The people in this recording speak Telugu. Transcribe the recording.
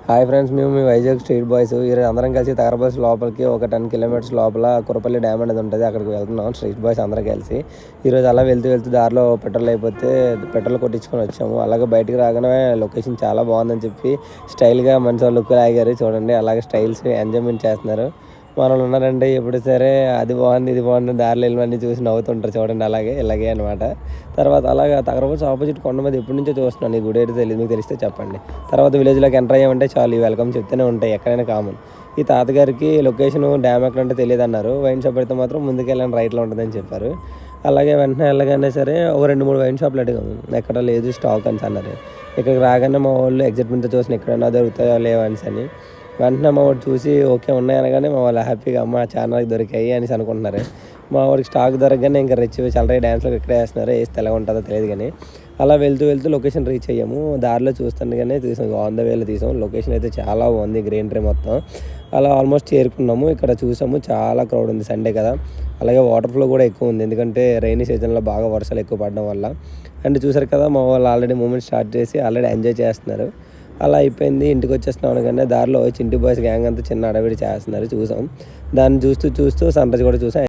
హాయ్ ఫ్రెండ్స్, మేము మీ వైజాగ్ స్ట్రీట్ బాయ్స్ ఈరోజు అందరం కలిసి తగరబస్ లోపలికి ఒక 10 కిలోమీటర్స్ లోపల కురపల్లి డ్యామ్ అనేది ఉంటుంది. అక్కడికి వెళ్తున్నాం స్ట్రీట్ బాయ్స్ అందరం కలిసి. ఈరోజు అలా వెళ్తూ దారిలో పెట్రోల్ అయిపోతే పెట్రోల్ కొట్టించుకొని వచ్చాము. అలాగే బయటికి రాగానే లొకేషన్ చాలా బాగుందని చెప్పి స్టైల్గా మంచి లుక్ ఆగారు చూడండి. అలాగే స్టైల్స్ ఎంజాయ్మెంట్ చేస్తున్నారు. మనల్ని ఉన్నారండి ఎప్పుడు సరే అది బాగుంది ఇది బాగుంది దారిలో వెళ్ళమని చూసి నవ్వుతుంటారు చూడండి. ఇలాగే అనమాట. తర్వాత అలాగే తగరబస్ ఆపోజిట్ కొండ మీద ఎప్పటి నుంచో చూస్తున్నాను. ఈ గుడి అయితే తెలియదు, మీకు తెలిస్తే చెప్పండి. తర్వాత విలేజ్లోకి ఎంటర్ అయ్యామంటే చాలు ఈ వెల్కమ్ చెప్తూనే ఉంటాయి ఎక్కడైనా కామన్. ఈ తాతగారికి లొకేషన్ డ్యామ్ ఎక్కడంటే తెలియదు అన్నారు. వైన్ షాప్ అయితే మాత్రం ముందుకు వెళ్ళని రైట్లో ఉంటుందని చెప్పారు. అలాగే వెంటనే వెళ్ళగానే సరే ఒక 2-3 వైన్ షాప్లు అడిగాము. ఎక్కడ లేదు స్టాక్ అని అన్నారు. ఇక్కడికి రాగానే మా వాళ్ళు ఎగ్జైట్మెంట్తో చూసిన ఎక్కడైనా దొరుకుతాయో లేవని అని వెంటనే మా వాడు చూసి ఓకే ఉన్నాయి అనగానే మా వాళ్ళు హ్యాపీగా అమ్మ ఛానల్కి దొరికాయి అనేసి అనుకుంటున్నారు. మా వాడికి స్టాక్ దొరకగానే ఇంకా రెచ్చి చల్లరే డ్యాన్స్లో ఇక్కడే వేస్తున్నారు. వేస్తే ఎలా ఉంటుందో తెలియదు కానీ అలా వెళ్తూ లొకేషన్ రీచ్ అయ్యాము. దారిలో చూస్తుండగానే తీసాం, ఆన్ ద వేలో తీసాం. లొకేషన్ అయితే చాలా బాగుంది, గ్రీనరీ మొత్తం. అలా ఆల్మోస్ట్ చేరుకున్నాము. ఇక్కడ చూసాము చాలా క్రౌడ్ ఉంది, సండే కదా. అలాగే వాటర్ ఫ్లో కూడా ఎక్కువ ఉంది, ఎందుకంటే రైనీ సీజన్లో బాగా వర్షాలు ఎక్కువ పడడం వల్ల. అండ్ చూసారు కదా మా వాళ్ళు ఆల్రెడీ మూమెంట్ స్టార్ట్ చేసి ఆల్రెడీ ఎంజాయ్ చేస్తున్నారు. అలా అయిపోయింది, ఇంటికి వచ్చేస్తున్నాం అనగానే దారిలో చింటి బాయ్స్ గ్యాంగ్ అంతా చిన్న అడవిడి చేస్తున్నారు చూసాం. దాన్ని చూస్తూ సన్ రైజ్ కూడా చూసాం.